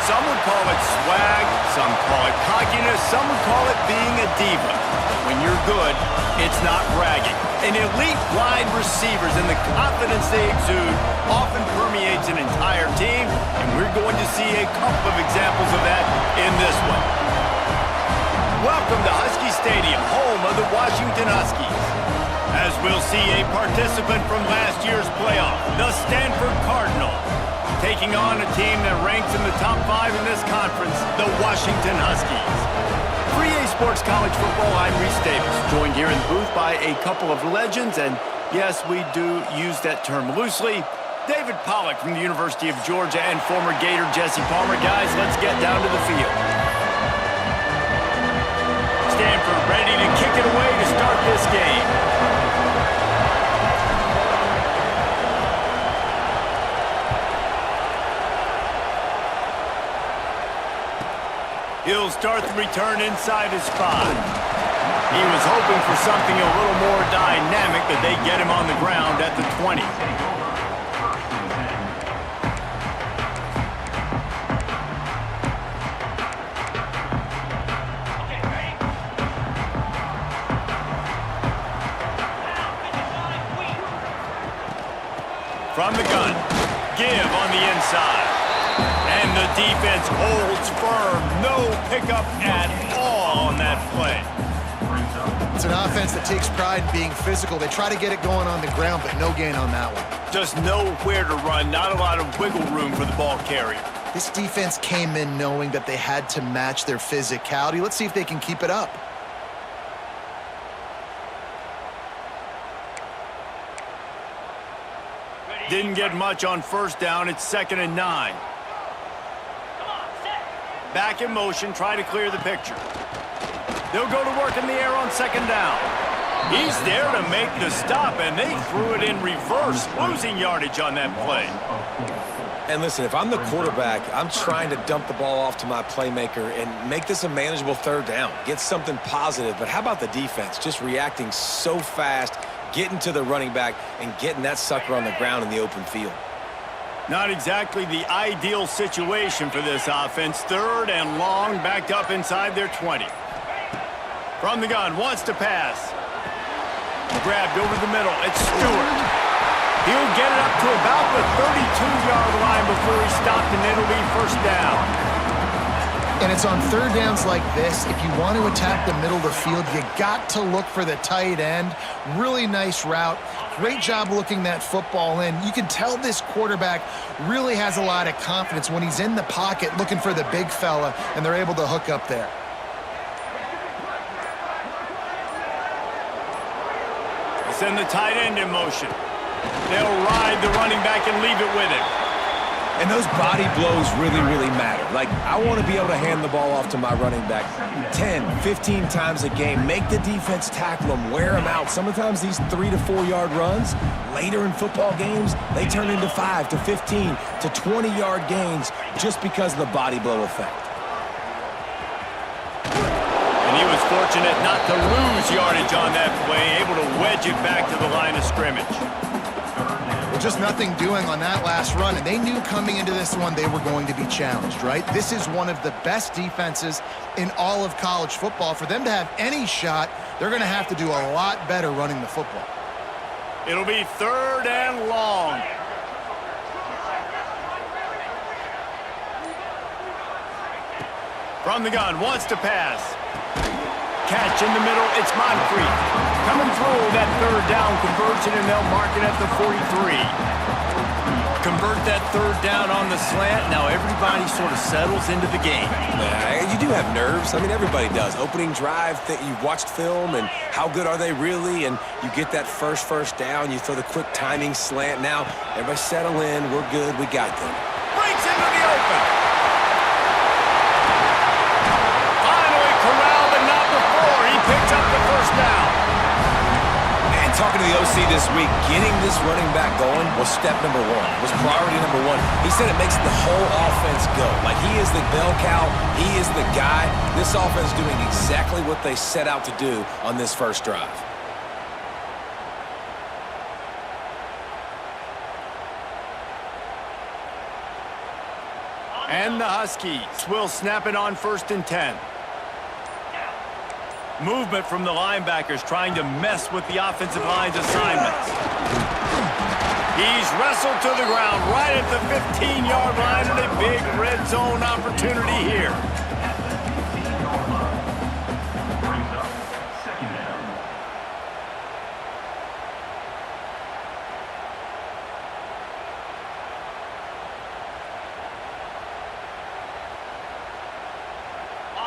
Some would call it swag, some call it cockiness, some would call it being a diva. When you're good, it's not bragging. An elite wide receivers and the confidence they exude often permeates an entire team, and we're going to see a couple of examples of that in this one. Welcome to Husky Stadium, home of the Washington Huskies. As we'll see a participant from last year's playoff, the Stanford Cardinal, taking on a team that ranks in the top 5 in this conference, the Washington Huskies. For EA Sports College Football, I'm Reese Davis, joined here in the booth by a couple of legends, and yes, we do use that term loosely. David Pollack from the University of Georgia and former Gator Jesse Palmer. Guys, let's get down to the field. Stanford ready to kick it away to start this game. He'll start the return inside his 5. He was hoping for something a little more dynamic, but they get him on the ground at the 20. From the gun, give on the inside. And the defense holds firm. No pickup at all on that play. It's an offense that takes pride in being physical. They try to get it going on the ground, but no gain on that one. Just nowhere to run. Not a lot of wiggle room for the ball carrier. This defense came in knowing that they had to match their physicality. Let's see if they can keep it up. Didn't get much on first down. It's 2nd and 9. Back in motion, try to clear the picture. They'll go to work in the air on 2nd down. He's there to make the stop, and they threw it in reverse, losing yardage on that play. And listen, if I'm the quarterback, I'm trying to dump the ball off to my playmaker and make this a manageable 3rd down. Get something positive. But how about the defense? Just reacting so fast, getting to the running back, and getting that sucker on the ground in the open field. Not exactly the ideal situation for this offense. 3rd and long, backed up inside their 20. From the gun, wants to pass. Grabbed over the middle. It's Stewart. He'll get it up to about the 32-yard line before he's stopped, and it'll be 1st down. And it's on 3rd downs like this. If you want to attack the middle of the field, you got to look for the tight end. Really nice route. Great job looking that football in. You can tell this quarterback really has a lot of confidence when he's in the pocket looking for the big fella, and they're able to hook up there. Send the tight end in motion. They'll ride the running back and leave it with him. And those body blows really, really matter. Like, I want to be able to hand the ball off to my running back 10, 15 times a game. Make the defense tackle them, wear them out. Sometimes these 3 to 4 yard runs, later in football games, they turn into 5 to 15 to 20-yard gains just because of the body blow effect. And he was fortunate not to lose yardage on that play, able to wedge it back to the line of scrimmage. Just nothing doing on that last run, and they knew coming into this one they were going to be challenged, right? This is one of the best defenses in all of college football. For them to have any shot, they're going to have to do a lot better running the football. It'll be 3rd and long. From the gun, wants to pass. Catch in the middle, it's Moncrief. Coming through that 3rd down conversion, and they'll mark it at the 43. Convert that 3rd down on the slant. Now everybody sort of settles into the game. You do have nerves. I mean, everybody does. Opening drive, you've watched film, and how good are they really? And you get that first down, you throw the quick timing slant. Now, everybody settle in. We're good. We got them. Breaks into the open. Finally corralled, but not before. He picks up the 1st down. Talking to the OC this week, getting this running back going was step number 1, was priority number 1. He said it makes the whole offense go. Like, he is the bell cow, he is the guy. This offense is doing exactly what they set out to do on this first drive. And the Huskies will snap it on 1st and 10. Movement from the linebackers trying to mess with the offensive line's assignments. He's wrestled to the ground right at the 15-yard line, and a big red zone opportunity here.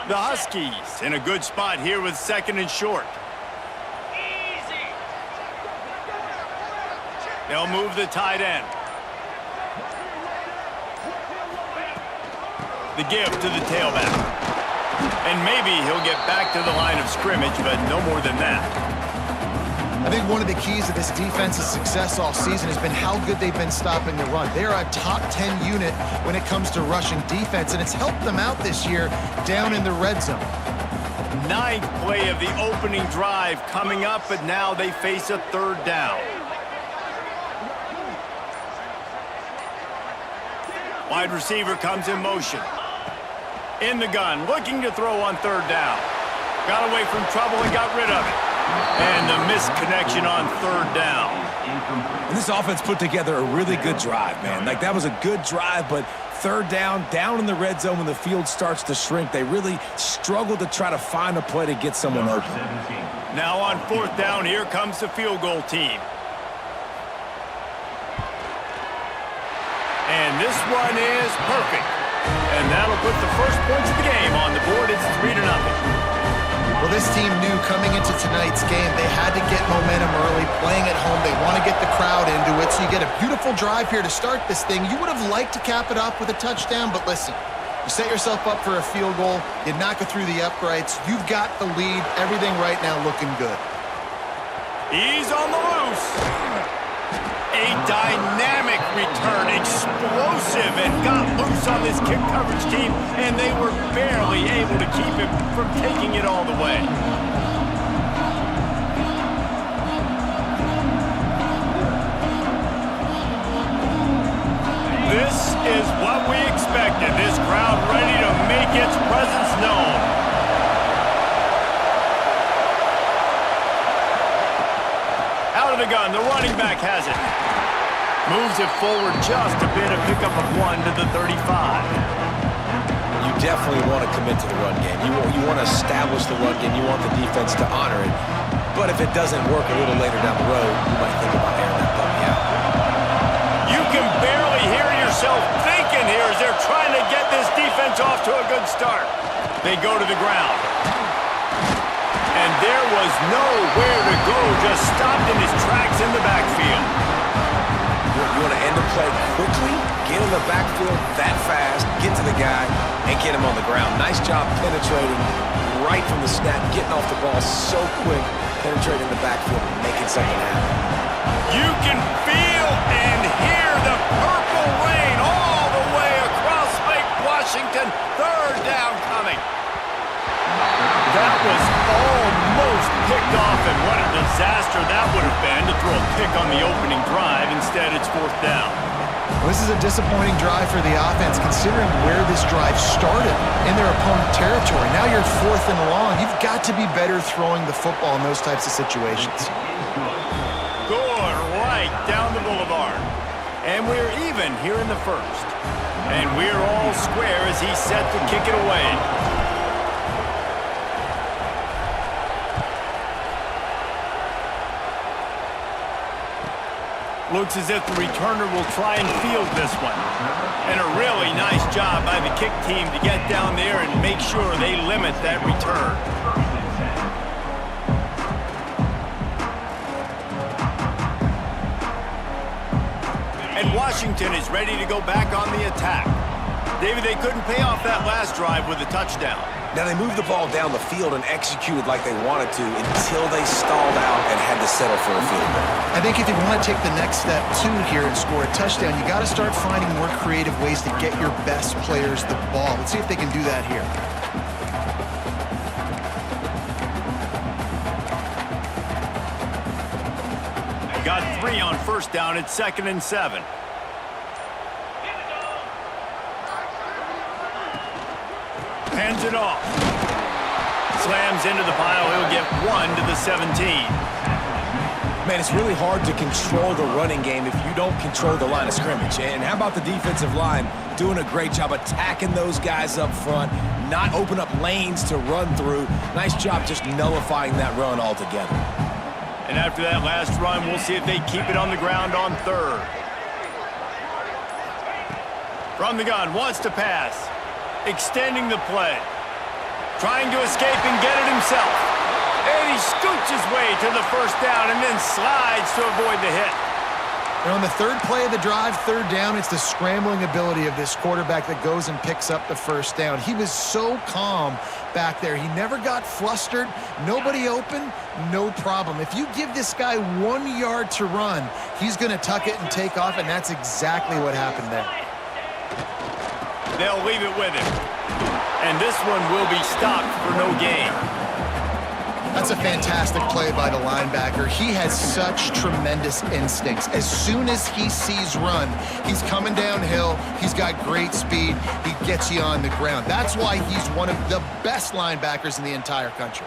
The Huskies in a good spot here with 2nd and short. They'll move the tight end. The give to the tailback. And maybe he'll get back to the line of scrimmage, but no more than that. I think one of the keys to this defense's success all season has been how good they've been stopping the run. They're a top 10 unit when it comes to rushing defense, and it's helped them out this year down in the red zone. 9th play of the opening drive coming up, but now they face a 3rd down. Wide receiver comes in motion. In the gun, looking to throw on 3rd down. Got away from trouble and got rid of it. And the misconnection on 3rd down. And this offense put together a really good drive, man. Like, that was a good drive, but 3rd down in the red zone when the field starts to shrink, they really struggle to try to find a play to get someone open. Now on 4th down, here comes the field goal team. And this one is perfect. And that'll put the first points of the game on the board. It's 3-0. Well, this team knew coming into tonight's game they had to get momentum early, playing at home. They want to get the crowd into it, so you get a beautiful drive here to start this thing. You would have liked to cap it off with a touchdown, but listen, you set yourself up for a field goal, you knock it through the uprights, you've got the lead, everything right now looking good. He's on the loose. A dynamic return, explosive, and got loose on this kick coverage team, and they were barely able to keep him from taking it all the way. This is what we expected. This crowd ready to make its presence known. Out of the gun, the running back has it. Moves it forward just a bit, a pickup of 1 to the 35. You definitely want to commit to the run game. You want to establish the run game. You want the defense to honor it. But if it doesn't work a little later down the road, you might think about airing that puppy out. You can barely hear yourself thinking here as they're trying to get this defense off to a good start. They go to the ground. And there was nowhere to go, just stopped in his tracks in the backfield. You want to end the play quickly, get in the backfield that fast, get to the guy, and get him on the ground. Nice job penetrating right from the snap, getting off the ball so quick, penetrating the backfield and making something happen. You can feel and hear the purple rain all the way across Lake Washington. 3rd down coming. That was almost picked off, and what a disaster that would have been to throw a pick on the opening drive. Instead, it's 4th down. Well, this is a disappointing drive for the offense, considering where this drive started in their opponent territory. Now you're 4th and long. You've got to be better throwing the football in those types of situations. Good right down the boulevard. And we're even here in the 1st. And we're all square as he's set to kick it away. Looks as if the returner will try and field this one. And a really nice job by the kick team to get down there and make sure they limit that return. And Washington is ready to go back on the attack. David, they couldn't pay off that last drive with a touchdown. Now, they moved the ball down the field and executed like they wanted to until they stalled out and had to settle for a field goal. I think if you want to take the next step, too, here and score a touchdown, you got to start finding more creative ways to get your best players the ball. Let's see if they can do that here. Got 3 on 1st down. It's 2nd and 7. Hands it off. Slams into the pile. He'll get 1 to the 17. Man, it's really hard to control the running game if you don't control the line of scrimmage. And how about the defensive line doing a great job attacking those guys up front, not open up lanes to run through. Nice job just nullifying that run altogether. And after that last run, we'll see if they keep it on the ground on third. From the gun, wants to pass. Extending the play. Trying to escape and get it himself. And he scoots his way to the first down and then slides to avoid the hit. And on the third play of the drive, third down, it's the scrambling ability of this quarterback that goes and picks up the first down. He was so calm back there. He never got flustered. Nobody open, no problem. If you give this guy 1 yard to run, he's going to tuck it and take off, and that's exactly what happened there. They'll leave it with him. And this one will be stopped for no gain. That's a fantastic play by the linebacker. He has such tremendous instincts. As soon as he sees run, he's coming downhill. He's got great speed. He gets you on the ground. That's why he's one of the best linebackers in the entire country.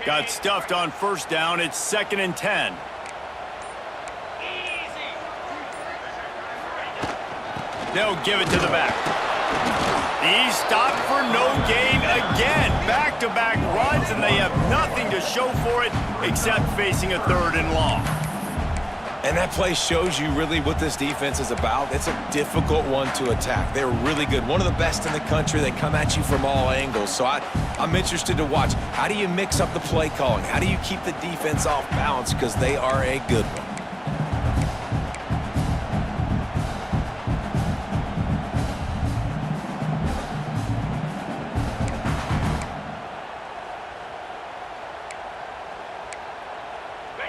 Got stuffed on first down. It's 2nd and 10. They'll give it to the back. He's stopped for no gain again. Back-to-back runs, and they have nothing to show for it except facing a 3rd and long. And that play shows you really what this defense is about. It's a difficult one to attack. They're really good. One of the best in the country. They come at you from all angles. So I'm interested to watch. How do you mix up the play calling? How do you keep the defense off balance? Because they are a good one.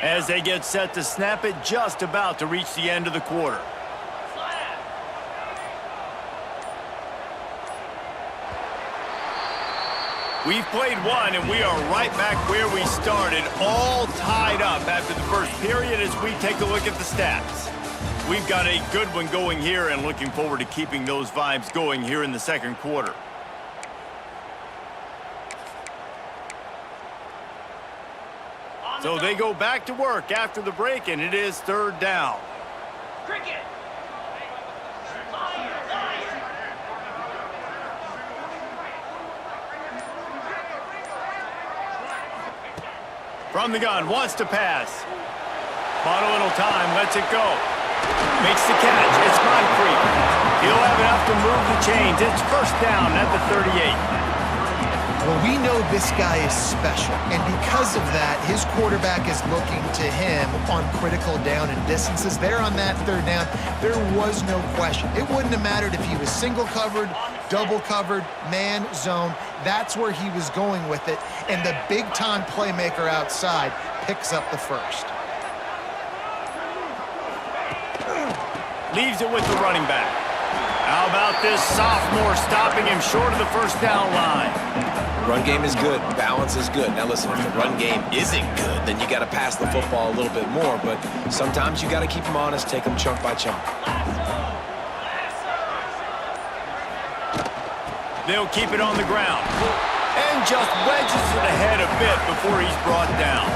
As they get set to snap it, just about to reach the end of the quarter. We've played one, and we are right back where we started, all tied up after the first period as we take a look at the stats. We've got a good one going here and looking forward to keeping those vibes going here in the second quarter. So they go back to work after the break, and it is 3rd down. Cricket. From the gun, wants to pass. Bought a little time, lets it go. Makes the catch, it's Moncrief. He'll have enough to move the chains. It's 1st down at the 38. Well, we know this guy is special, and because of that, his quarterback is looking to him on critical down and distances. There on that 3rd down, there was no question. It wouldn't have mattered if he was single covered, double covered, man, zone. That's where he was going with it, and the big-time playmaker outside picks up the first. Leaves it with the running back. How about this sophomore stopping him short of the 1st down line? Run game is good. Balance is good. Now listen, if the run game isn't good, then you got to pass the football a little bit more. But sometimes you got to keep them honest, take them chunk by chunk. They'll keep it on the ground. And just wedges it ahead a bit before he's brought down.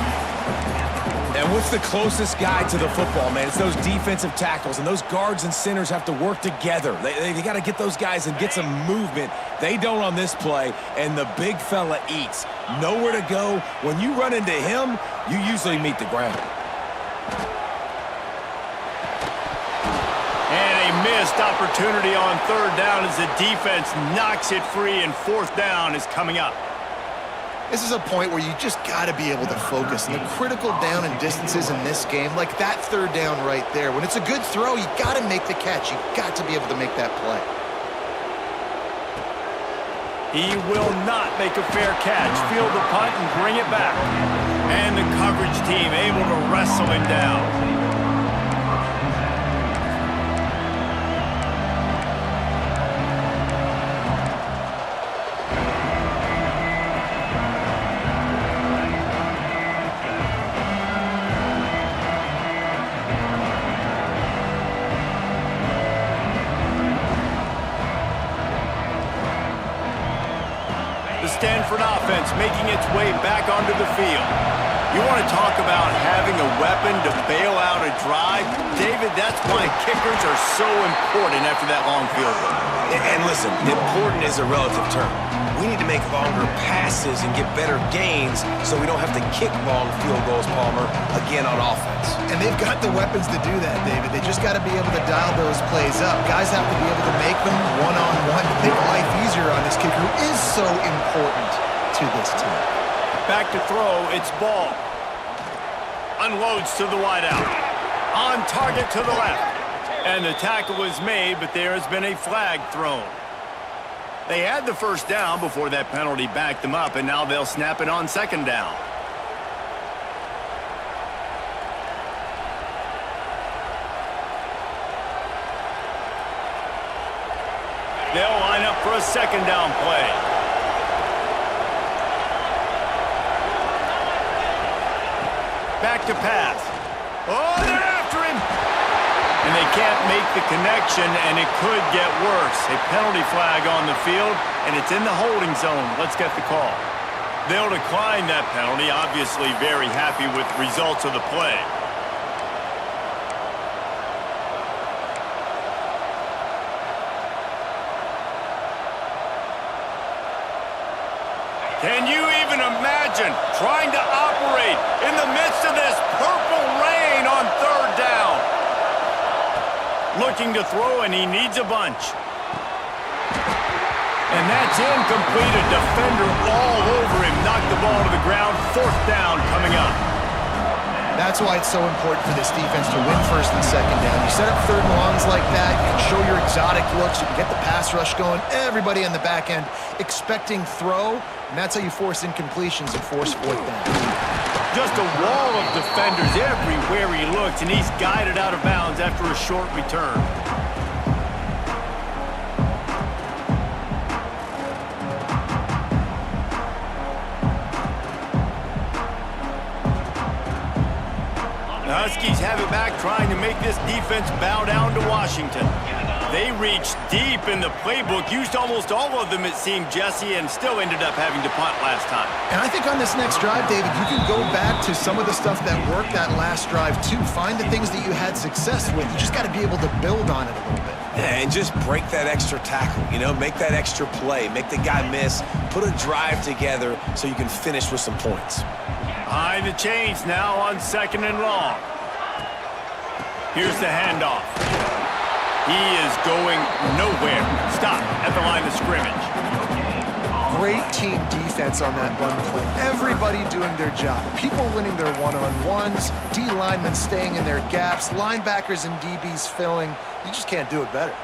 And what's the closest guy to the football, man? It's those defensive tackles, and those guards and centers have to work together. They got to get those guys and get some movement. They don't on this play, and the big fella eats. Nowhere to go. When you run into him, you usually meet the ground. And a missed opportunity on 3rd down as the defense knocks it free, and 4th down is coming up. This is a point where you just got to be able to focus. And the critical down and distances in this game, like that 3rd down right there, when it's a good throw, you got to make the catch. You got to be able to make that play. He will not make a fair catch. Field the punt and bring it back. And the coverage team able to wrestle him down. Stanford offense making its way back onto the field. You want to talk about having a weapon to bail out a drive? David, that's why kickers are so important after that long field goal. And listen, important is a relative term. We need to make longer passes and get better gains so we don't have to kick long field goals, Palmer, again on offense. And they've got the weapons to do that, David. They just got to be able to dial those plays up. Guys have to be able to make them one-on-one to make life easier on this kicker who is so important to this team. Back to throw, it's ball. Unloads to the wideout. On target to the left. And the tackle is made, but there has been a flag thrown. They had the first down before that penalty backed them up, and now they'll snap it on second down. They'll line up for a second down play. Back to pass. Oh, they're after him! And they can't make the connection, and it could get worse. A penalty flag on the field, and it's in the holding zone. Let's get the call. They'll decline that penalty, obviously very happy with the results of the play. Can you even imagine trying to operate in the midst of this purple rain on third down? Looking to throw, and he needs a bunch. And that's incomplete. A defender all over him. Knocked the ball to the ground. Fourth down coming up. That's why it's so important for this defense to win first and second down. You set up third and longs like that, you can show your exotic looks, you can get the pass rush going, everybody on the back end expecting throw, and that's how you force incompletions and force fourth down. Just a wall of defenders everywhere he looks, and he's guided out of bounds after a short return. The Huskies have it back, trying to make this defense bow down to Washington. They reached deep in the playbook, used almost all of them, it seemed, Jesse, and still ended up having to punt last time. And I think on this next drive, David, you can go back to some of the stuff that worked that last drive, too. Find the things that you had success with. You just got to be able to build on it a little bit. Yeah, and just break that extra tackle, you know, make that extra play, make the guy miss, put a drive together so you can finish with some points. Behind the chains now on second and long. Here's the handoff. He is going nowhere. Stop at the line of scrimmage. Great team defense on that run play. Everybody doing their job. People winning their one-on-ones, D linemen staying in their gaps, linebackers and DBs filling. You just can't do it better.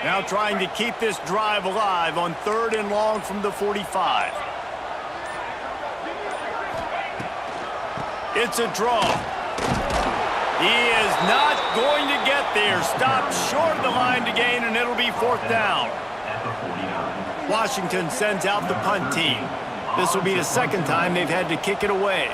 Now trying to keep this drive alive on third and long from the 45. It's a draw. He is not going to get there. Stopped short of the line to gain, and it'll be fourth down. Washington sends out the punt team. This will be the second time they've had to kick it away.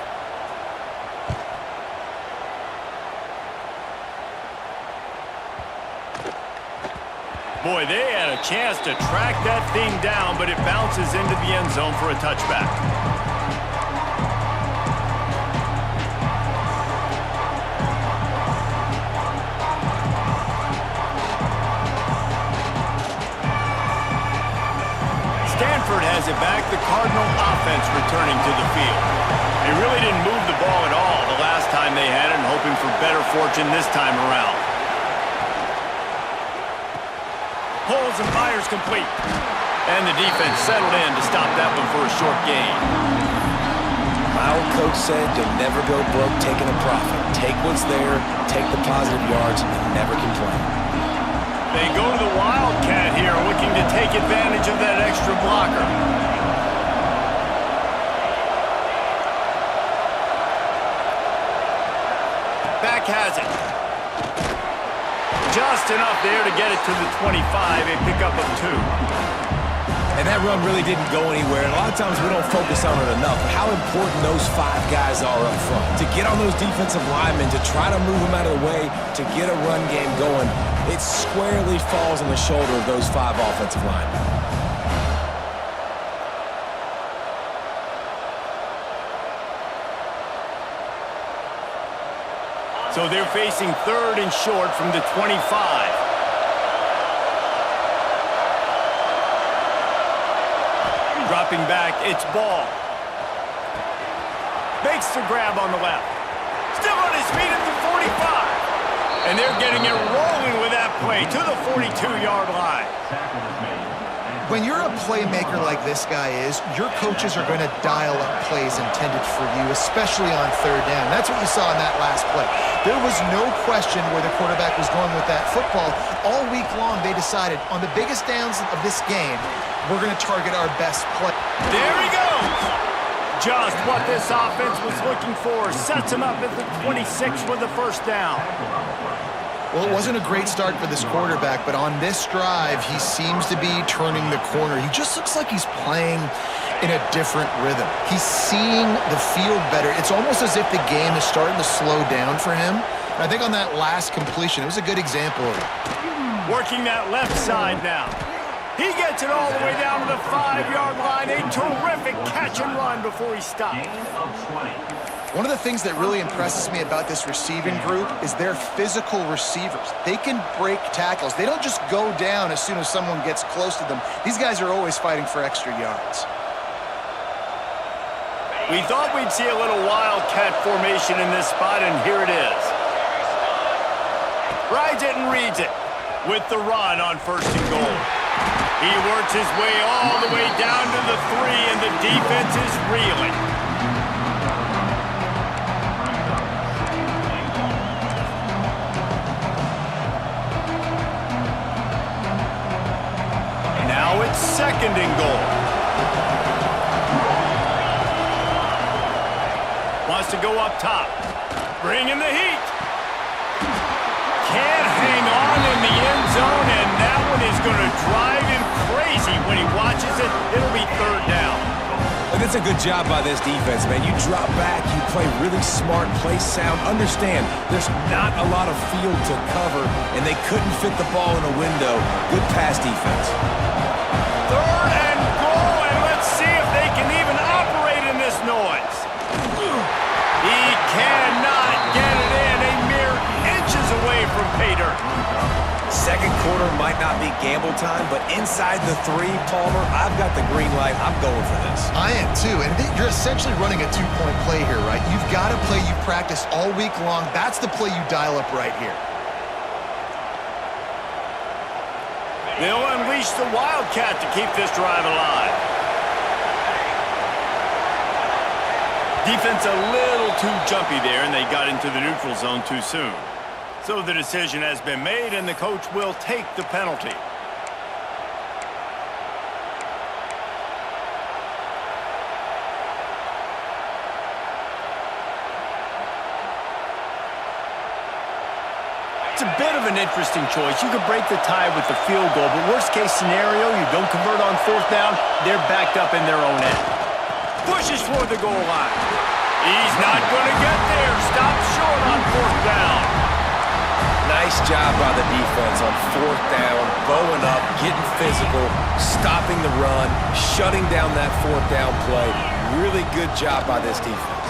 Boy, they had a chance to track that thing down, but it bounces into the end zone for a touchback. Stanford has it back, the Cardinal offense returning to the field. They really didn't move the ball at all the last time they had it, and hoping for better fortune this time around. Pulls and fires complete. And the defense settled in to stop that one for a short gain. My old coach said you'll never go broke taking a profit. Take what's there, take the positive yards, and never complain. They go to the Wildcat here, looking to take advantage of that extra blocker. Back has it. Just enough there to get it to the 25, a pickup of 2. And that run really didn't go anywhere. And a lot of times we don't focus on it enough. How important those 5 guys are up front. To get on those defensive linemen, to try to move them out of the way, to get a run game going, it squarely falls on the shoulder of those 5 offensive linemen. So they're facing 3rd and short from the 25. Dropping back, it's Ball. Makes the grab on the left. Still on his feet at the 45. And they're getting it rolling with that play to the 42-yard line. When you're a playmaker like this guy is, your coaches are going to dial up plays intended for you, especially on 3rd down. That's what you saw in that last play. There was no question where the quarterback was going with that football. All week long, they decided on the biggest downs of this game, we're going to target our best play. There he goes. Just what this offense was looking for. Sets him up at the 26 with the 1st down. Well, it wasn't a great start for this quarterback, but on this drive, he seems to be turning the corner. He just looks like he's playing in a different rhythm. He's seeing the field better. It's almost as if the game is starting to slow down for him. And I think on that last completion, it was a good example of it. Working that left side now. He gets it all the way down to the 5-yard line. A terrific catch and run before he stopped. One of the things that really impresses me about this receiving group is they're physical receivers. They can break tackles. They don't just go down as soon as someone gets close to them. These guys are always fighting for extra yards. We thought we'd see a little wildcat formation in this spot, and here it is. Rides it and reads it with the run on 1st and goal. He works his way all the way down to the 3, and the defense is reeling. Now it's 2nd and goal. Wants to go up top. Bring in the heat. Can't hang on in the end zone, and that one is going to drive him crazy when he watches it. It'll be 3rd down. And it's a good job by this defense, man. You drop back, you play really smart, play sound. Understand, there's not a lot of field to cover, and they couldn't fit the ball in a window. Good pass defense. 3rd and goal, and let's see if they can even operate in this noise. He cannot get it in, a mere inches away from pay dirt. 2nd quarter might not be gamble time, but inside the 3, Palmer, I've got the green light. I'm going for this. I am too, and you're essentially running a 2-point play here, right? You've got a play you've practiced all week long. That's the play you dial up right here. They'll unleash the Wildcat to keep this drive alive. Defense a little too jumpy there, and they got into the neutral zone too soon. So the decision has been made, and the coach will take the penalty. It's a bit of an interesting choice. You could break the tie with the field goal, but worst case scenario, you don't convert on 4th down, they're backed up in their own end. Pushes for the goal line. He's not going to get there. Stops short on 4th down. Nice job by the defense on 4th down, bowing up, getting physical, stopping the run, shutting down that 4th down play. Really good job by this defense.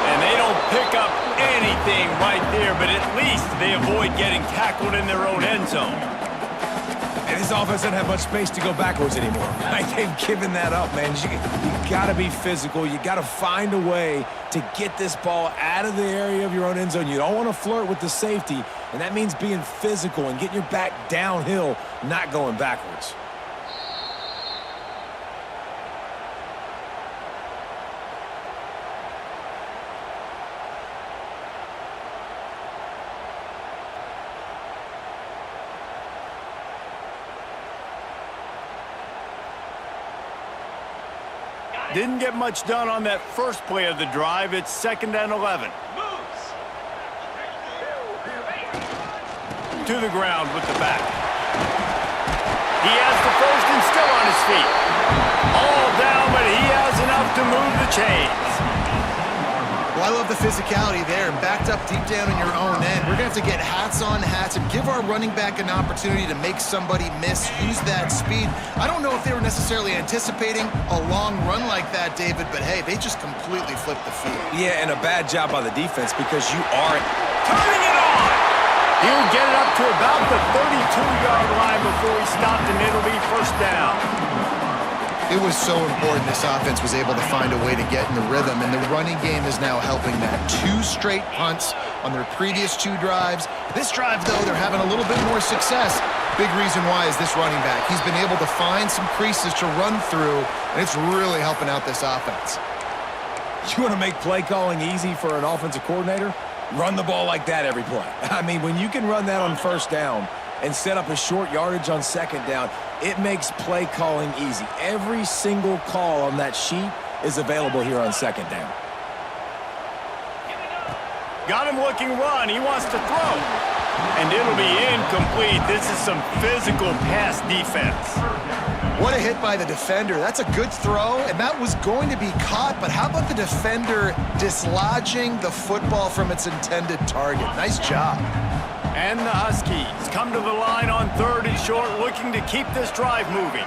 And they don't pick up anything right there, but at least they avoid getting tackled in their own end zone. And this offense doesn't have much space to go backwards anymore. Like, they've given that up, man. You got to be physical. You got to find a way to get this ball out of the area of your own end zone. You don't want to flirt with the safety, and that means being physical and getting your back downhill, not going backwards. Didn't get much done on that first play of the drive. It's 2nd and 11. To the ground with the back. He has the 1st and still on his feet. All down, but he has enough to move the chains. Well, I love the physicality there. Backed up deep down in your own end. We're going to have to get hats on hats and give our running back an opportunity to make somebody miss, use that speed. I don't know if they were necessarily anticipating a long run like that, David, but hey, they just completely flipped the field. Yeah, and a bad job by the defense because you are Turning it on! He'll get it up to about the 32-yard line before he stopped, and it'll be first down. It was so important this offense was able to find a way to get in the rhythm, and the running game is now helping that. 2 straight punts on their previous 2 drives. This drive, though, they're having a little bit more success. Big reason why is this running back. He's been able to find some creases to run through, and it's really helping out this offense. You want to make play calling easy for an offensive coordinator? Run the ball like that every play. I mean, when you can run that on first down and set up a short yardage on second down, it makes play calling easy. Every single call on that sheet is available here on second down. Got him looking run. He wants to throw. And it'll be incomplete. This is some physical pass defense. What a hit by the defender. That's a good throw, and that was going to be caught, but how about the defender dislodging the football from its intended target? Nice job. And the Huskies come to the line on 3rd and short, looking to keep this drive moving.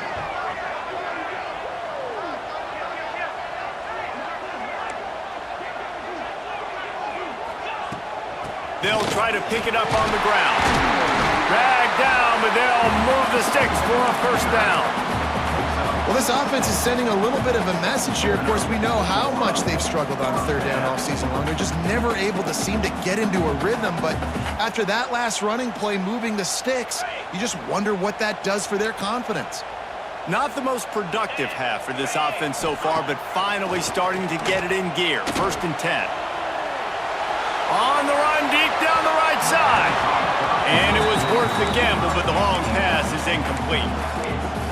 They'll try to pick it up on the ground. Drag down, but they'll move the sticks for a first down. Well, this offense is sending a little bit of a message here. Of course, we know how much they've struggled on 3rd down all season long. They're just never able to seem to get into a rhythm. But after that last running play moving the sticks, you just wonder what that does for their confidence. Not the most productive half for this offense so far, but finally starting to get it in gear. 1st and 10. On the run, deep down the right side. And it was worth the gamble, but the long pass is incomplete.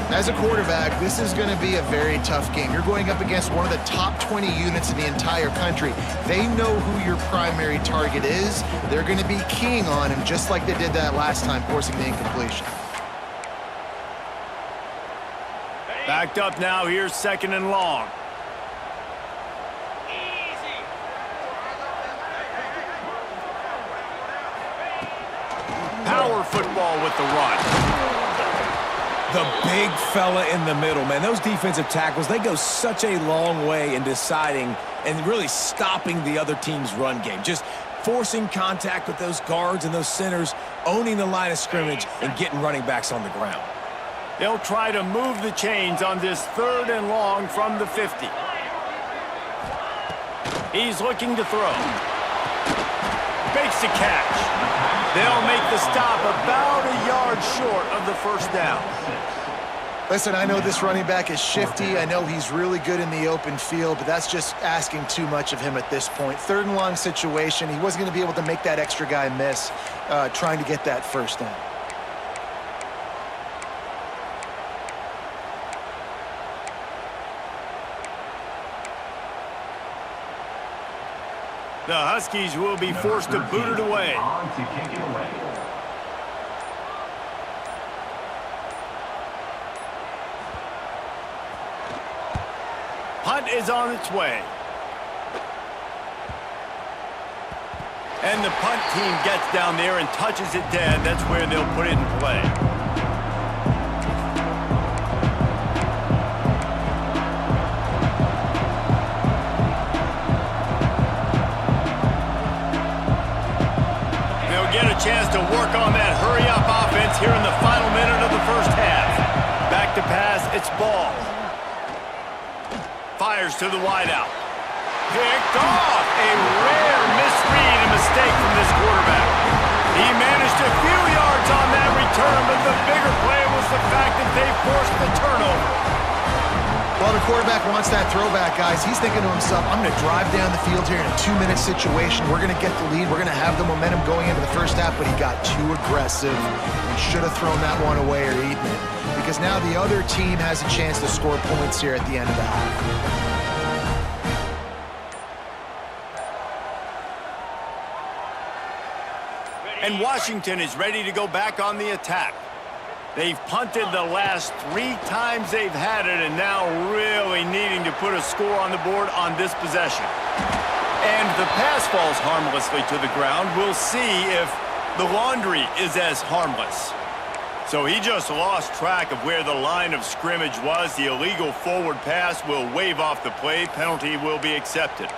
As a quarterback, this is going to be a very tough game. You're going up against one of the top 20 units in the entire country. They know who your primary target is. They're going to be keying on him just like they did that last time, forcing the incompletion. Backed up now, here's 2nd and long. Power football with the run. The big fella in the middle, man. Those defensive tackles, they go such a long way in deciding and really stopping the other team's run game. Just forcing contact with those guards and those centers, owning the line of scrimmage, and getting running backs on the ground. They'll try to move the chains on this 3rd and long from the 50. He's looking to throw. Makes the catch. They'll make the stop about a yard short of the first down. Listen, I know this running back is shifty. I know he's really good in the open field, but that's just asking too much of him at this point. 3rd and long situation. He wasn't going to be able to make that extra guy miss trying to get that first down. The Huskies will be forced to boot it away. Punt is on its way. And the punt team gets down there and touches it dead. That's where they'll put it in play. They'll get a chance to work on that hurry-up offense here in the final minute of the first half. Back to pass, it's ball. Fires to the wideout. Picked off. A rare misread and mistake from this quarterback. He managed a few yards on that return, but the bigger play was the fact that they forced the turnover. Well, the quarterback wants that throwback, guys. He's thinking to himself, I'm going to drive down the field here in a 2-minute situation. We're going to get the lead. We're going to have the momentum going into the first half, but he got too aggressive and should have thrown that one away or eaten it, because now the other team has a chance to score points here at the end of the half. And Washington is ready to go back on the attack. They've punted the last 3 times they've had it, and now really needing to put a score on the board on this possession. And the pass falls harmlessly to the ground. We'll see if the laundry is as harmless. So he just lost track of where the line of scrimmage was. The illegal forward pass will wave off the play. Penalty will be accepted.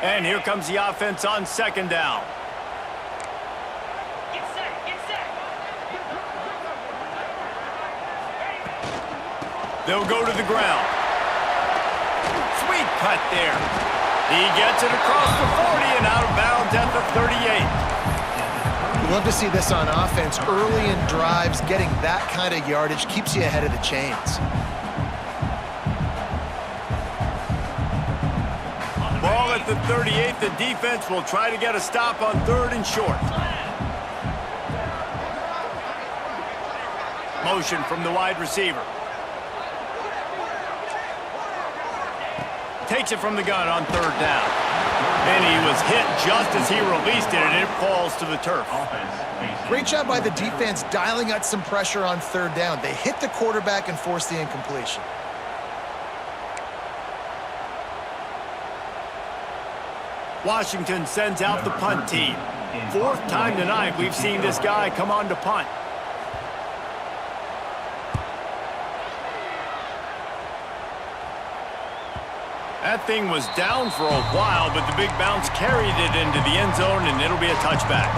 And here comes the offense on second down. Get set, get set. They'll go to the ground. Sweet cut there. He gets it across the 40 and out of bounds at the 38. Love to see this on offense. Early in drives, getting that kind of yardage keeps you ahead of the chains. Ball at the 38. The defense will try to get a stop on 3rd and short. Motion from the wide receiver. Takes it from the gun on 3rd down. And he was hit just as he released it, and it falls to the turf. Great job by the defense dialing out some pressure on 3rd down. They hit the quarterback and forced the incompletion. Washington sends out the punt team. 4th time tonight we've seen this guy come on to punt. That thing was down for a while, but the big bounce carried it into the end zone, and it'll be a touchback.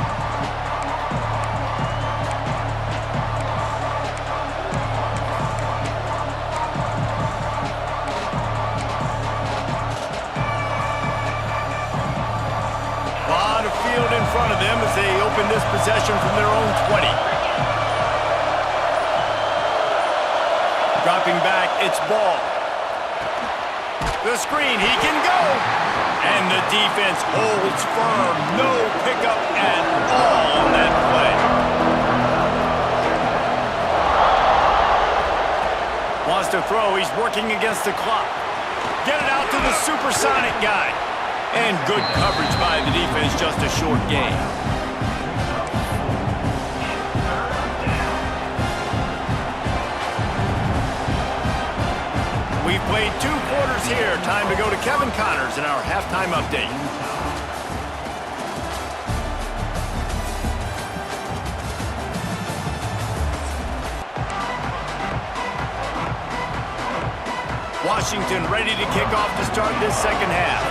A lot of field in front of them as they open this possession from their own 20. Dropping back, it's Ball. The screen, he can go. And the defense holds firm. No pickup at all on that play. Wants to throw, he's working against the clock. Get it out to the supersonic guy. And good coverage by the defense, just a short gain. We've played 2 quarters here. Time to go to Kevin Connors in our halftime update. Washington ready to kick off to start this second half.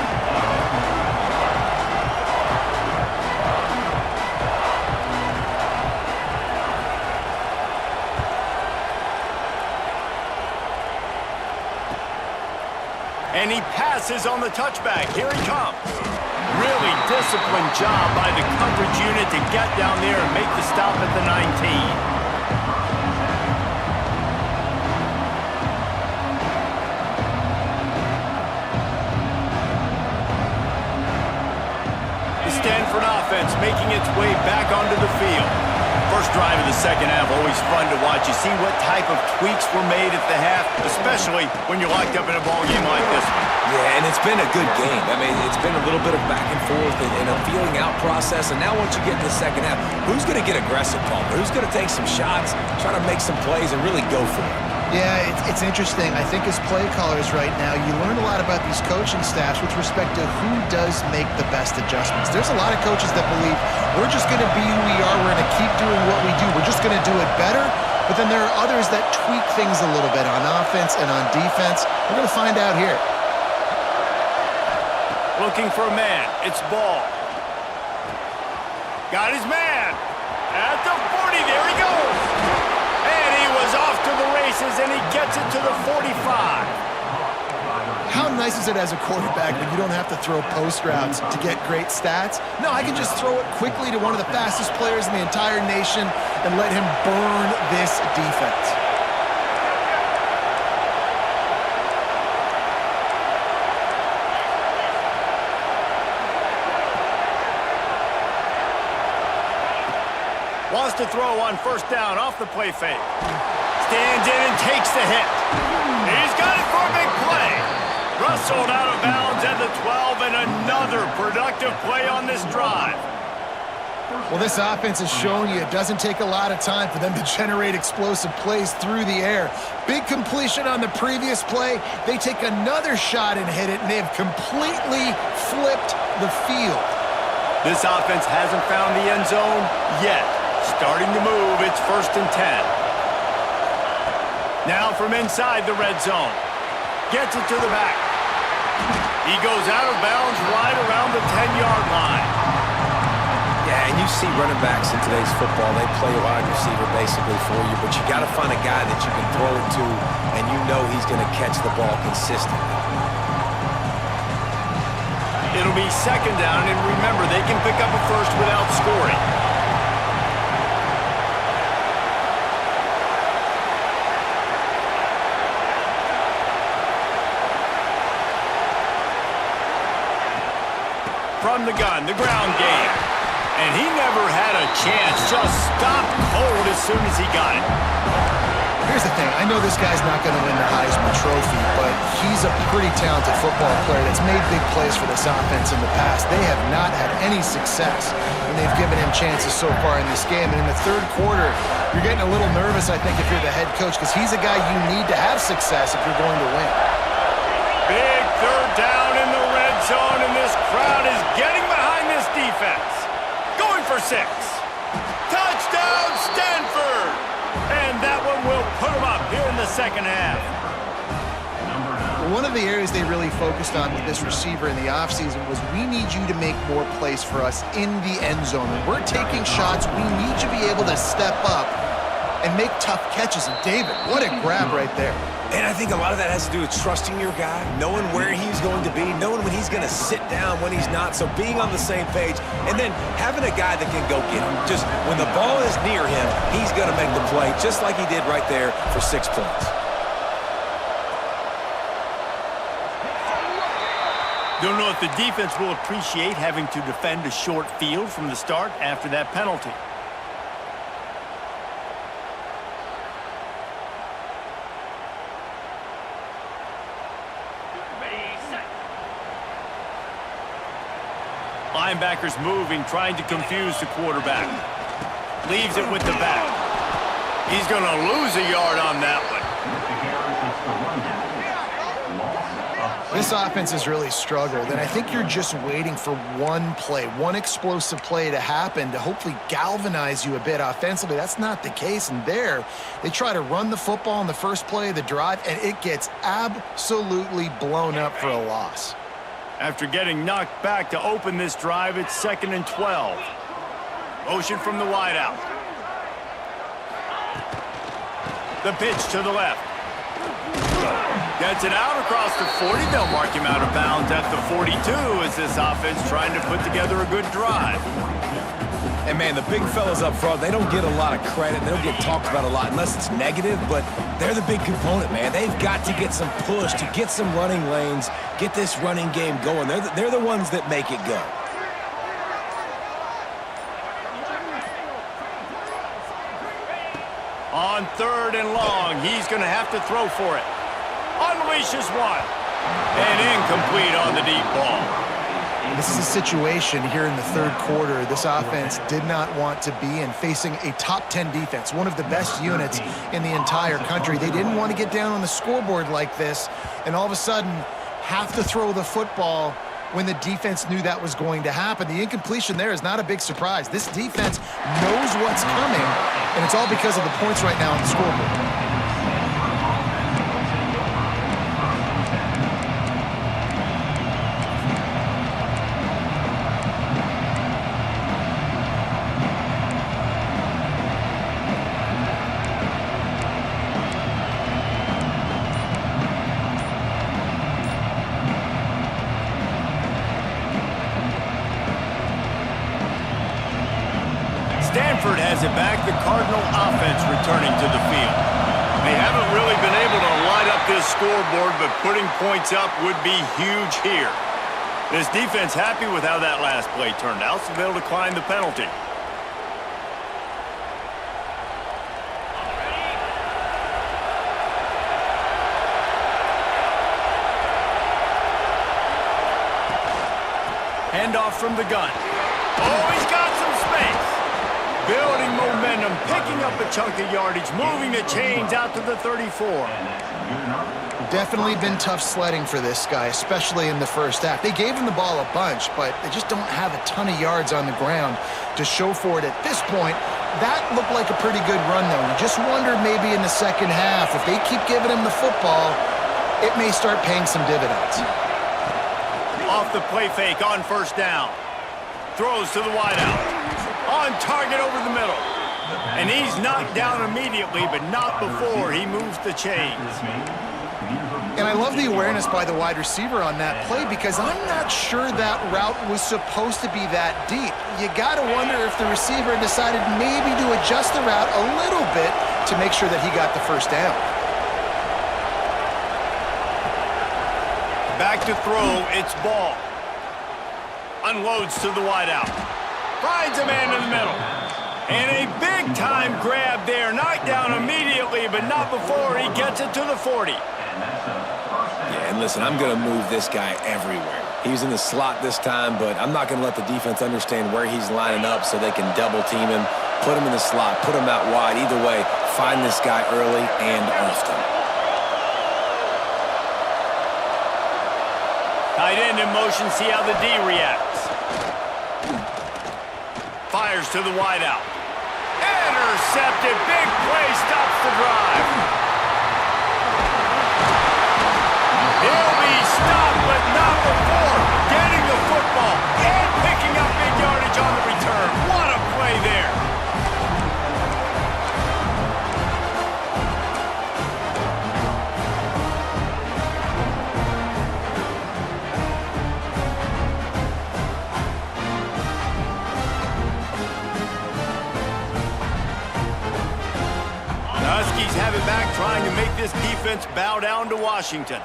And he passes on the touchback. Here he comes. Really disciplined job by the coverage unit to get down there and make the stop at the 19. The Stanford offense making its way back onto the field. First drive of the second half, always fun to watch. You see what type of tweaks were made at the half, especially when you're locked up in a ball game like this one. Yeah, and it's been a good game. I mean, it's been a little bit of back and forth and a feeling out process. And now once you get to the second half, who's going to get aggressive, Paul? Who's going to take some shots, try to make some plays, and really go for it? Yeah, it's interesting. I think as play callers right now, you learn a lot about these coaching staffs with respect to who does make the best adjustments. There's a lot of coaches that believe we're just going to be who we are. We're going to keep doing what we do. We're just going to do it better. But then there are others that tweak things a little bit on offense and on defense. We're going to find out here. Looking for a man. It's Ball. Got his man. At the 40. There he goes. And he was off to the races, and he gets it to the 45. How nice is it as a quarterback when you don't have to throw post routes to get great stats? No, I can just throw it quickly to one of the fastest players in the entire nation and let him burn this defense. Wants to throw on first down off the play fake. Stands in and takes the hit. He's got it for a big play. Rustled out of bounds at the 12, and another productive play on this drive. Well, this offense has shown you it doesn't take a lot of time for them to generate explosive plays through the air. Big completion on the previous play. They take another shot and hit it, and they have completely flipped the field. This offense hasn't found the end zone yet. Starting to move, it's 1st and 10. Now from inside the red zone. Gets it to the back. He goes out of bounds right around the 10-yard line. Yeah, and you see running backs in today's football, they play wide receiver basically for you, but you got to find a guy that you can throw it to, and you know he's going to catch the ball consistently. It'll be 2nd down, and remember, they can pick up a first without scoring. From the gun, the ground game. And he never had a chance, just stopped cold as soon as he got it. Here's the thing. I know this guy's not going to win the Heisman Trophy, but he's a pretty talented football player that's made big plays for this offense in the past. They have not had any success when they've given him chances so far in this game. And in the 3rd quarter, you're getting a little nervous, I think, if you're the head coach, because he's a guy you need to have success if you're going to win. Big 3rd down in the red zone, and this crowd is getting behind this defense. Going for 6. Touchdown, Stanford! And that one will put them up here in the 2nd half. One of the areas they really focused on with this receiver in the offseason was we need you to make more plays for us in the end zone. When we're taking shots, we need you to be able to step up and make tough catches. And David, what a grab right there. And I think a lot of that has to do with trusting your guy, knowing where he's going to be, knowing when he's going to sit down, when he's not, so being on the same page, and then having a guy that can go get him. Just when the ball is near him, he's going to make the play, just like he did right there for 6 points. Don't know if the defense will appreciate having to defend a short field from the start after that penalty. Linebackers moving, trying to confuse the quarterback. Leaves it with the back. He's going to lose a yard on that one. This offense has really struggled, and I think you're just waiting for one play, one explosive play to happen to hopefully galvanize you a bit offensively. That's not the case, and there, they try to run the football in the first play of the drive, and it gets absolutely blown up for a loss. After getting knocked back to open this drive, it's 2nd and 12. Motion from the wideout. The pitch to the left. Gets it out across the 40. They'll mark him out of bounds at the 42 as this offense trying to put together a good drive. And, man, the big fellas up front, they don't get a lot of credit. They don't get talked about a lot unless it's negative, but they're the big component, man. They've got to get some push, to get some running lanes, get this running game going. They're the ones that make it go. On 3rd and long, he's going to have to throw for it. Unleashes one. And incomplete on the deep ball. This is a situation here in the 3rd quarter this offense did not want to be in, facing a top 10 defense, one of the best units in the entire country. They didn't want to get down on the scoreboard like this and all of a sudden have to throw the football when the defense knew that was going to happen. The incompletion there is not a big surprise. This defense knows what's coming, and it's all because of the points right now on the scoreboard. Stanford has it back, the Cardinal offense returning to the field. They haven't really been able to light up this scoreboard, but putting points up would be huge here. This defense happy with how that last play turned out, so they'll decline the penalty. Handoff from the gun. Oh, he's got some space. Building momentum, picking up a chunk of yardage, moving the chains out to the 34. Definitely been tough sledding for this guy, especially in the first half. They gave him the ball a bunch, but they just don't have a ton of yards on the ground to show for it at this point. That looked like a pretty good run, though. You just wondered maybe in the second half, if they keep giving him the football, it may start paying some dividends. Off the play fake on first down. Throws to the wideout. On target over the middle. And he's knocked down immediately, but not before he moves the chains. And I love the awareness by the wide receiver on that play because I'm not sure that route was supposed to be that deep. You got to wonder if the receiver decided maybe to adjust the route a little bit to make sure that he got the first down. Back to throw, it's ball. Unloads to the wideout. Finds a man in the middle. And a big-time grab there. Knocked down immediately, but not before he gets it to the 40. Yeah, and listen, I'm going to move this guy everywhere. He's in the slot this time, but I'm not going to let the defense understand where he's lining up so they can double-team him, put him in the slot, put him out wide. Either way, find this guy early and often. Tight end in motion, see how the D reacts. Fires to the wideout. Intercepted, big play, stops the drive. He'll be stopped, but not before getting the football and picking up big yardage on the return. What a play there. The Huskies have it back, trying to make this defense bow down to Washington.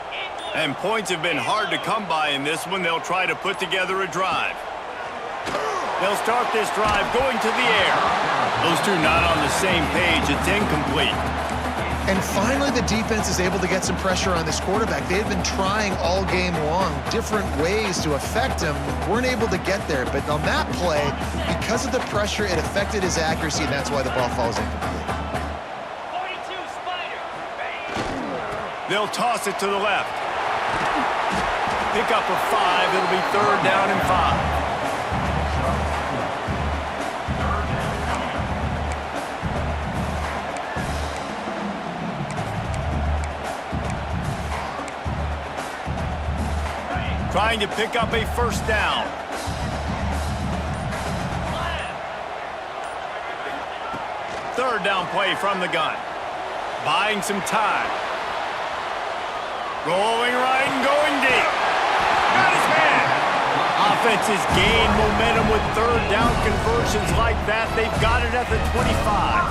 And points have been hard to come by in this one. They'll try to put together a drive. They'll start this drive going to the air. Those two not on the same page. It's incomplete. And finally, the defense is able to get some pressure on this quarterback. They had been trying all game long different ways to affect him. Weren't able to get there. But on that play, because of the pressure, it affected his accuracy, and that's why the ball falls incomplete. They'll toss it to the left. Pick up a 5. It'll be 3rd down and 5. Trying to pick up a first down. Third down play from the gun. Buying some time. Rolling right and going deep. Got his man. Offenses gain momentum with third down conversions like that. They've got it at the 25.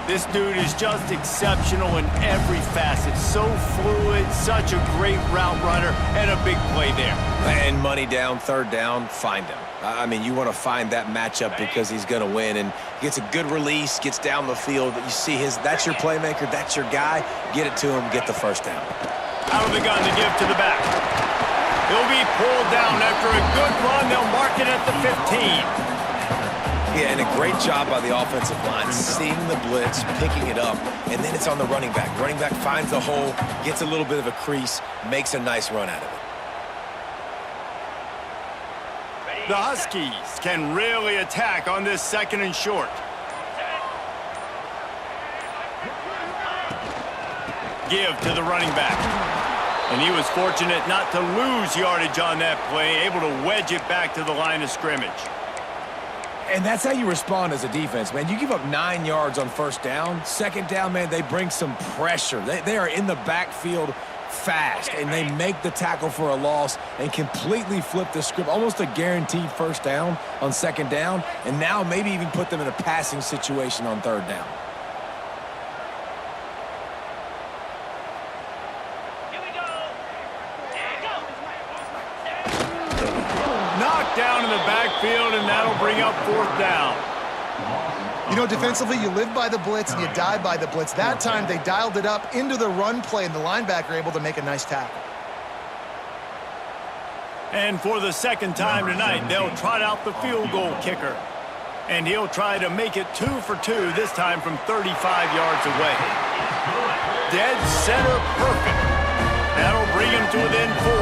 This dude is just exceptional in every facet. So fluid, such a great route runner, and a big play there. And money down, third down, find him. I mean, you want to find that matchup because he's going to win, and gets a good release, gets down the field. You see that's your playmaker, that's your guy. Get it to him, get the first down. Out of the gun to give to the back. He'll be pulled down after a good run. They'll mark it at the 15. Yeah, and a great job by the offensive line, seeing the blitz, picking it up, and then it's on the running back. Running back finds the hole, gets a little bit of a crease, makes a nice run out of it. The Huskies can really attack on this 2nd and short. Give to the running back. And he was fortunate not to lose yardage on that play, able to wedge it back to the line of scrimmage. And that's how you respond as a defense, man. You give up 9 yards on first down. Second down, man, they bring some pressure. They are in the backfield fast, and they make the tackle for a loss and completely flip the script. Almost a guaranteed first down on second down, and now maybe even put them in a passing situation on third down. Down in the backfield, and that'll bring up 4th down. You know, defensively, you live by the blitz and you die by the blitz. That time, they dialed it up into the run play, and the linebacker able to make a nice tackle. And for the second time tonight, they'll trot out the field goal kicker. And he'll try to make it 2 for 2, this time from 35 yards away. Dead center perfect. That'll bring him to within 4.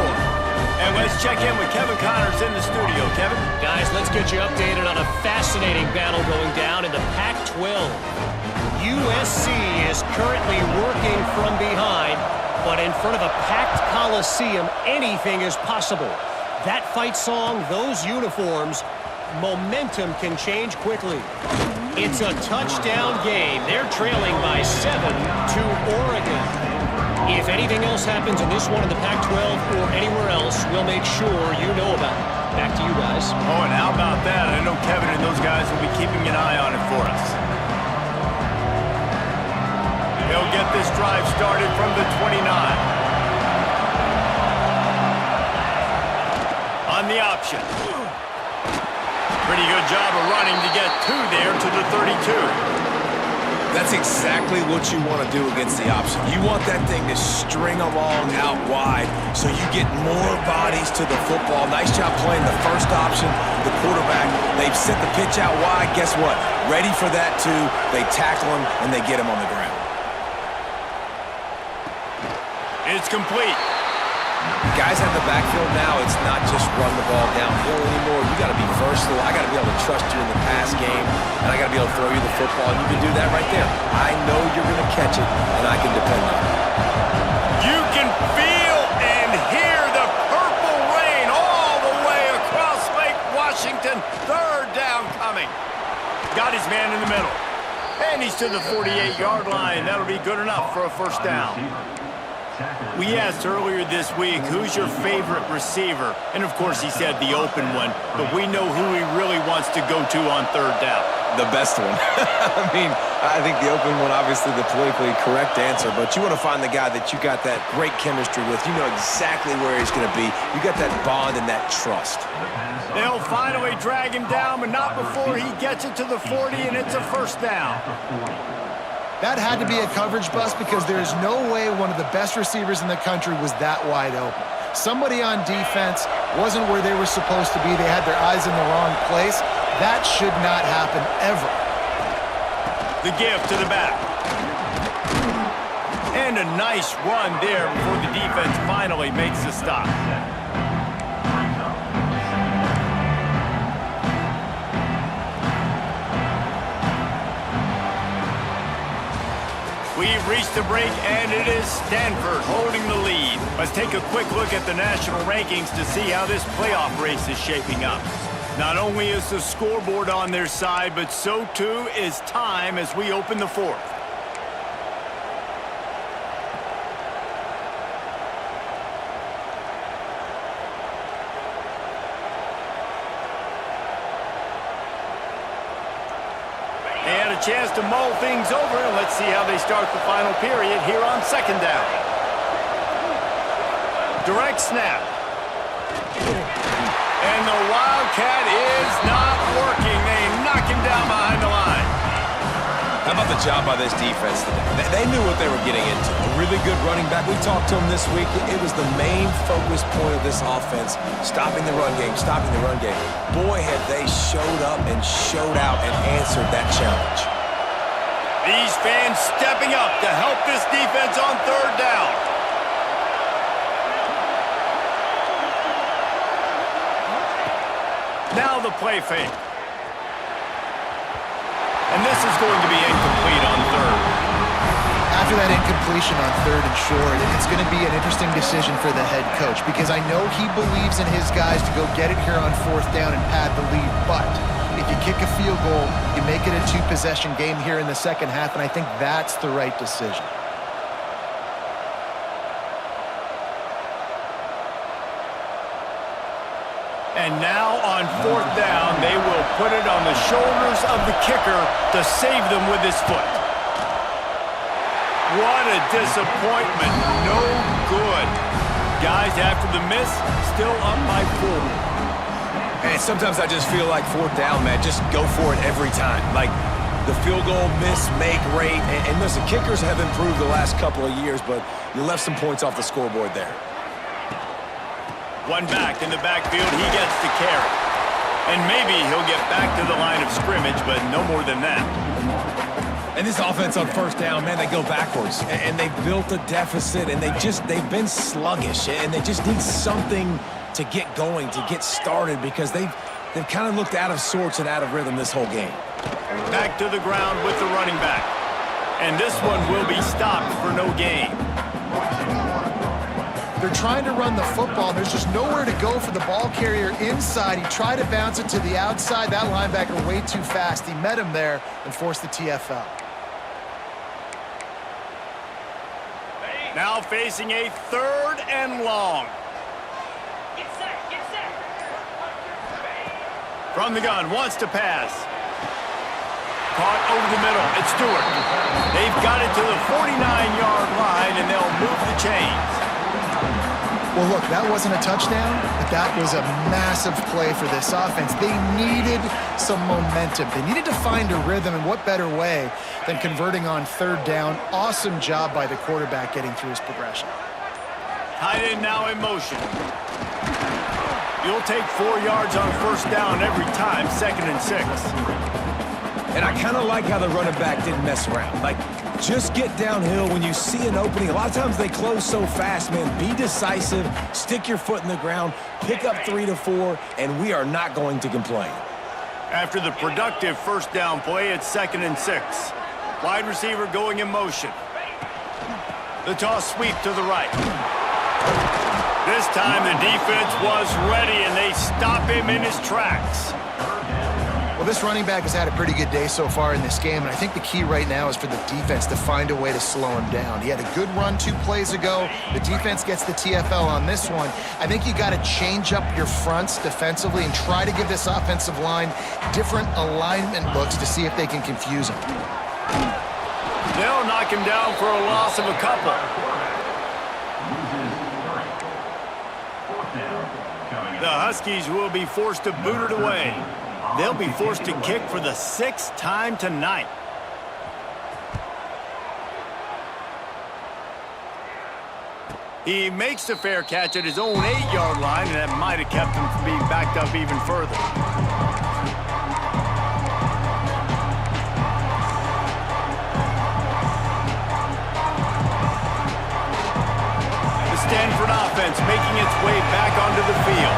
And let's check in with Kevin Connors in the studio. Kevin? Guys, let's get you updated on a fascinating battle going down in the Pac-12. USC is currently working from behind, but in front of a packed Coliseum, anything is possible. That fight song, those uniforms, momentum can change quickly. It's a touchdown game. They're trailing by 7 to Oregon. If anything else happens in this one in the Pac-12 or anywhere else, we'll make sure you know about it. Back to you guys. Oh, and how about that? I know Kevin and those guys will be keeping an eye on it for us. They'll get this drive started from the 29. On the option. Pretty good job of running to get 2 there to the 32. That's exactly what you want to do against the option. You want that thing to string along out wide so you get more bodies to the football. Nice job playing the first option, the quarterback. They've sent the pitch out wide. Guess what? Ready for that too. They tackle him and they get him on the ground. It's complete. Guys have the backfield now. It's not just run the ball downhill anymore. You got to be versatile. I got to be able to trust you in the pass game, and I got to be able to throw you the football, and you can do that right there. I know you're going to catch it, and I can depend on it. You can feel and hear the purple rain all the way across Lake Washington. 3rd down coming. Got his man in the middle. And he's to the 48-yard line. That'll be good enough for a 1st down. We asked earlier this week, who's your favorite receiver? And, of course, he said the open one. But we know who he really wants to go to on 3rd down. The best one. I mean, I think the open one, obviously the politically correct answer. But you want to find the guy that you got that great chemistry with. You know exactly where he's going to be. You got that bond and that trust. They'll finally drag him down, but not before he gets it to the 40, and it's a 1st down. That had to be a coverage bust because there is no way one of the best receivers in the country was that wide open. Somebody on defense wasn't where they were supposed to be. They had their eyes in the wrong place. That should not happen ever. The give to the back. And a nice run there before the defense finally makes the stop. We've reached the break, and it is Stanford holding the lead. Let's take a quick look at the national rankings to see how this playoff race is shaping up. Not only is the scoreboard on their side, but so too is time as we open the 4th. Chance to mull things over, and let's see how they start the final period here on 2nd down. Direct snap. And the Wildcat is not working. They knock him down behind the line. How about the job by this defense today? They knew what they were getting into. A really good running back. We talked to him this week. It was the main focus point of this offense, stopping the run game, stopping the run game. Boy, have they showed up and showed out and answered that challenge. These fans stepping up to help this defense on 3rd down. Now the play fake. And this is going to be incomplete on 3rd. After that incompletion on 3rd and short, it's going to be an interesting decision for the head coach because I know he believes in his guys to go get it here on 4th down and pad the lead. But if you kick a field goal, you make it a 2-possession game here in the 2nd half, and I think that's the right decision. And now on 4th down, they will put it on the shoulders of the kicker to save them with his foot. What a disappointment. No good. Guys, after the miss, still up by 4. And sometimes I just feel like 4th down, man, just go for it every time. Like the field goal miss, make rate. And listen, kickers have improved the last couple of years, but you left some points off the scoreboard there. One back in the backfield, he gets the carry. And maybe he'll get back to the line of scrimmage, but no more than that. And this offense on first down, man, they go backwards. And they've built a deficit, and they've been sluggish. And they just need something to get going, to get started, because they've kind of looked out of sorts and out of rhythm this whole game. Back to the ground with the running back. And this one will be stopped for no gain. They're trying to run the football. There's just nowhere to go for the ball carrier inside. He tried to bounce it to the outside. That linebacker way too fast. He met him there and forced the TFL. Now facing a 3rd and long. Get set, get set. From the gun, wants to pass. Caught over the middle. It's Stewart. They've got it to the 49-yard line, and they'll move the chains. Well, look, that wasn't a touchdown, but that was a massive play for this offense. They needed some momentum. They needed to find a rhythm, and what better way than converting on 3rd down. Awesome job by the quarterback getting through his progression. Tight end now in motion. You'll take 4 yards on 1st down every time, 2nd and 6. And I kind of like how the running back didn't mess around. Like, just get downhill when you see an opening. A lot of times they close so fast, man. Be decisive, stick your foot in the ground, pick up 3 to 4, and we are not going to complain. After the productive 1st down play, it's 2nd and 6. Wide receiver going in motion. The toss sweep to the right. This time the defense was ready, and they stop him in his tracks. Well, this running back has had a pretty good day so far in this game, and I think the key right now is for the defense to find a way to slow him down. He had a good run 2 plays ago. The defense gets the TFL on this one. I think you got to change up your fronts defensively and try to give this offensive line different alignment looks to see if they can confuse him. They'll knock him down for a loss of a couple. The Huskies will be forced to boot it away. They'll be forced to kick for the 6th time tonight. He makes the fair catch at his own 8-yard line, and that might have kept him from being backed up even further. The Stanford offense making its way back onto the field.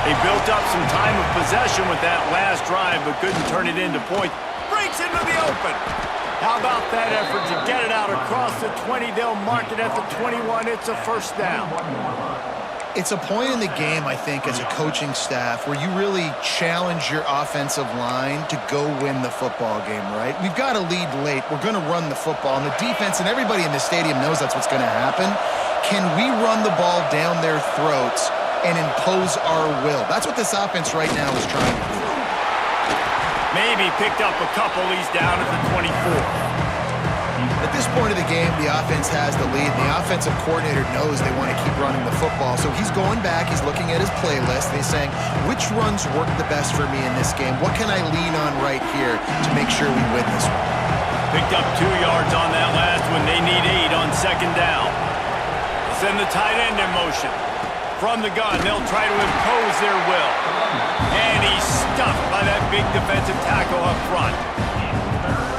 They built up some time of possession with that last drive, but couldn't turn it into points. Breaks into the open. How about that effort to get it out across the 20? They'll mark it at the 21. It's a 1st down. It's a point in the game, I think, as a coaching staff where you really challenge your offensive line to go win the football game, right? We've got to lead late. We're going to run the football, and the defense and everybody in the stadium knows that's what's going to happen. Can we run the ball down their throats and impose our will? That's what this offense right now is trying to do. Maybe picked up a couple. He's down at the 24. At this point of the game, the offense has the lead. The offensive coordinator knows they want to keep running the football. So he's going back, he's looking at his playlist, and he's saying, which runs work the best for me in this game? What can I lean on right here to make sure we win this one? Picked up 2 yards on that last one. They need 8 on 2nd down. Send the tight end in motion. From the gun, they'll try to impose their will. And he's stuffed by that big defensive tackle up front.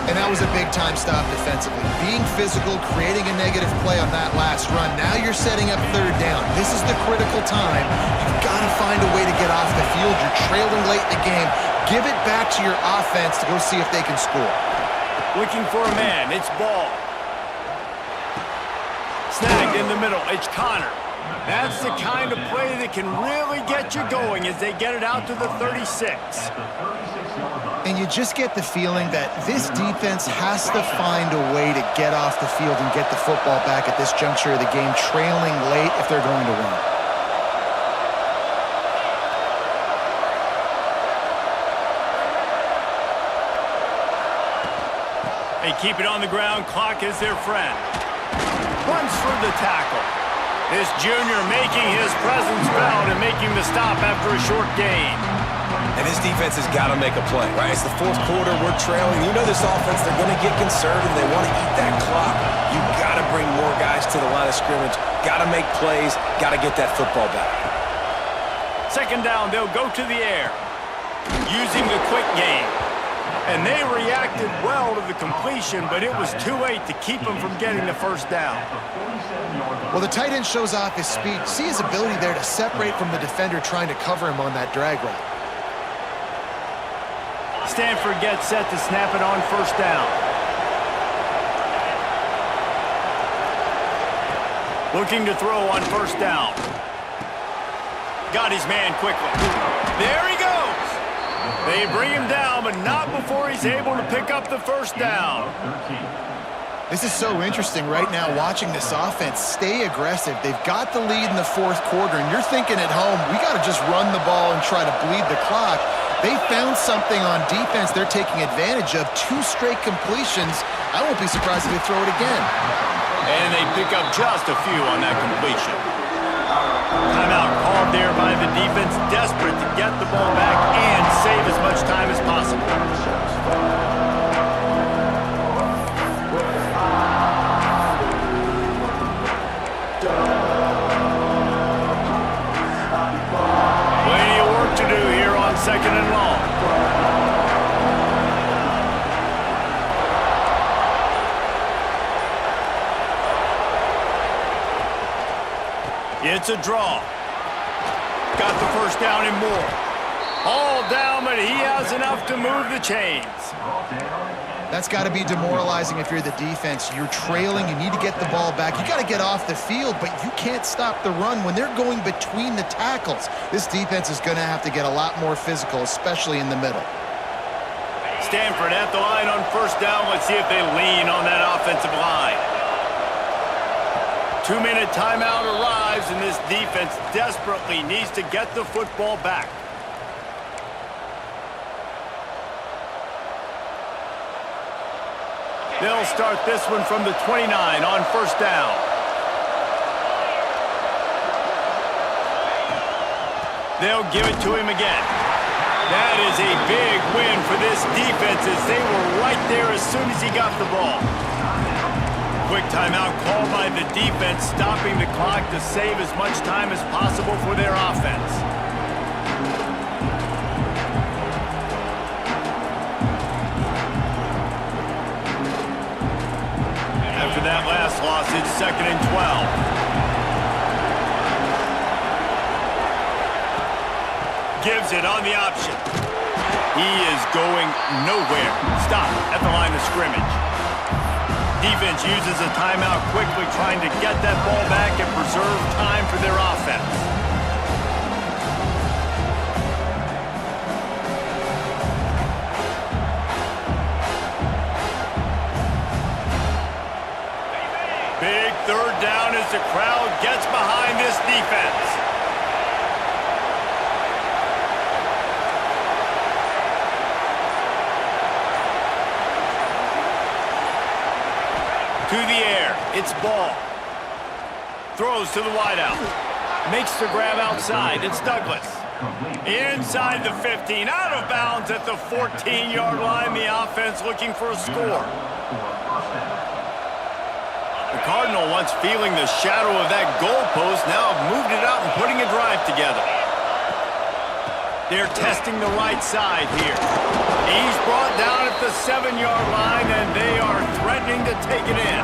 And that was a big-time stop defensively. Being physical, creating a negative play on that last run. Now you're setting up 3rd down. This is the critical time. You've got to find a way to get off the field. You're trailing late in the game. Give it back to your offense to go see if they can score. Looking for a man. It's Ball. Snagged in the middle. It's Connor. That's the kind of play that can really get you going as they get it out to the 36. And you just get the feeling that this defense has to find a way to get off the field and get the football back at this juncture of the game, trailing late if they're going to win. They keep it on the ground. Clock is their friend. Runs for the tackle. This junior making his presence felt and making the stop after a short gain. And this defense has got to make a play, right? It's the 4th quarter. We're trailing. You know this offense, they're going to get conservative. They want to eat that clock. You got to bring more guys to the line of scrimmage. Got to make plays. Got to get that football back. Second down, they'll go to the air, using the quick game. And they reacted well to the completion, but it was too late to keep them from getting the first down. Well, the tight end shows off his speed. See his ability there to separate from the defender trying to cover him on that drag route. Stanford gets set to snap it on first down. Looking to throw on first down. Got his man quickly. There he goes. They bring him down, but not before he's able to pick up the first down. This is so interesting right now watching this offense stay aggressive. They've got the lead in the fourth quarter, and you're thinking at home, we got to just run the ball and try to bleed the clock. They found something on defense they're taking advantage of. 2 straight completions. I won't be surprised if they throw it again. And they pick up just a few on that completion. Timeout called there by the defense, desperate to get the ball back and save as much time as possible. Plenty of work to do here on second and long. It's a draw. Got the first down and more. All down, but he has enough to move the chains. That's got to be demoralizing if you're the defense. You're trailing. You need to get the ball back. You got to get off the field, but you can't stop the run when they're going between the tackles. This defense is going to have to get a lot more physical, especially in the middle. Stanford at the line on first down. Let's see if they lean on that offensive line. 2-minute timeout arrives, and this defense desperately needs to get the football back. They'll start this one from the 29 on first down. They'll give it to him again. That is a big win for this defense as they were right there as soon as he got the ball. Quick timeout called by the defense, stopping the clock to save as much time as possible for their offense. After that last loss, it's second and 12. Gives it on the option. He is going nowhere. Stop at the line of scrimmage. Defense uses a timeout quickly, trying to get that ball back and preserve time for their offense. Big third down as the crowd gets behind this defense. To the air, it's ball. Throws to the wideout. Makes the grab outside, it's Douglas. Inside the 15, out of bounds at the 14-yard line. The offense looking for a score. The Cardinal, once feeling the shadow of that goalpost, now have moved it out and putting a drive together. They're testing the right side here. He's brought down at the 7-yard line, and they are threatening to take it in.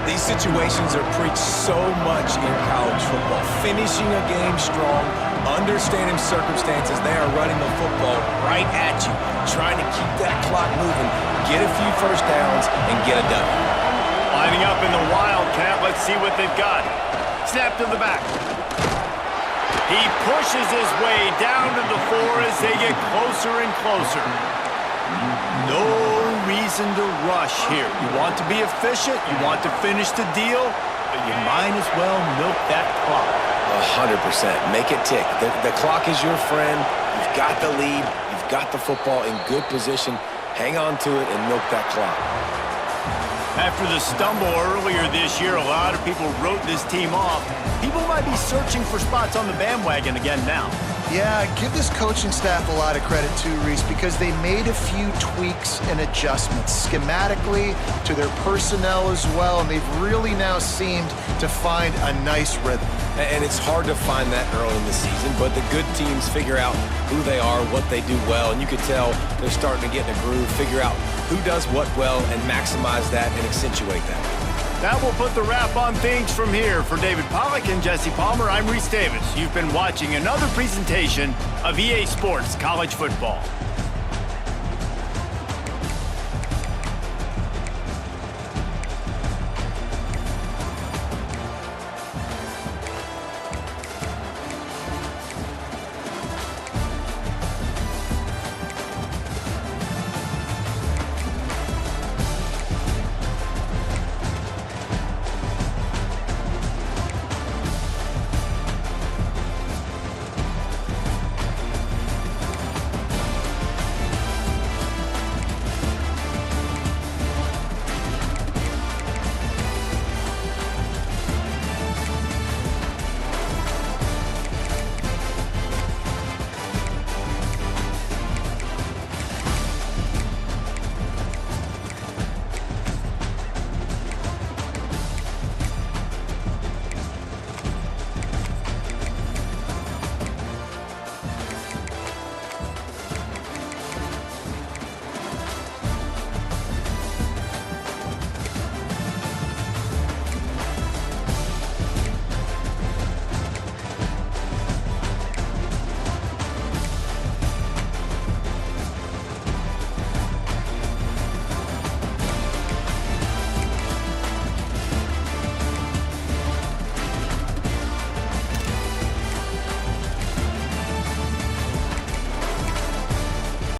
These situations are preached so much in college football. Finishing a game strong, understanding circumstances. They are running the football right at you, trying to keep that clock moving, get a few first downs, and get a W. Lining up in the Wildcat, let's see what they've got. Snap to the back. He pushes his way down to the 4 as they get closer and closer. No reason to rush here. You want to be efficient, you want to finish the deal, but you might as well milk that clock. 100%. Make it tick. The clock is your friend. You've got the lead. You've got the football in good position. Hang on to it and milk that clock. After the stumble earlier this year, a lot of people wrote this team off. People might be searching for spots on the bandwagon again now. Yeah, give this coaching staff a lot of credit too, Reese, because they made a few tweaks and adjustments schematically to their personnel as well, and they've really now seemed to find a nice rhythm. And it's hard to find that early in the season, but the good teams figure out who they are, what they do well, and you can tell they're starting to get in a groove, figure out who does what well, and maximize that and accentuate that. That will put the wrap on things from here. For David Pollack and Jesse Palmer, I'm Reese Davis. You've been watching another presentation of EA Sports College Football.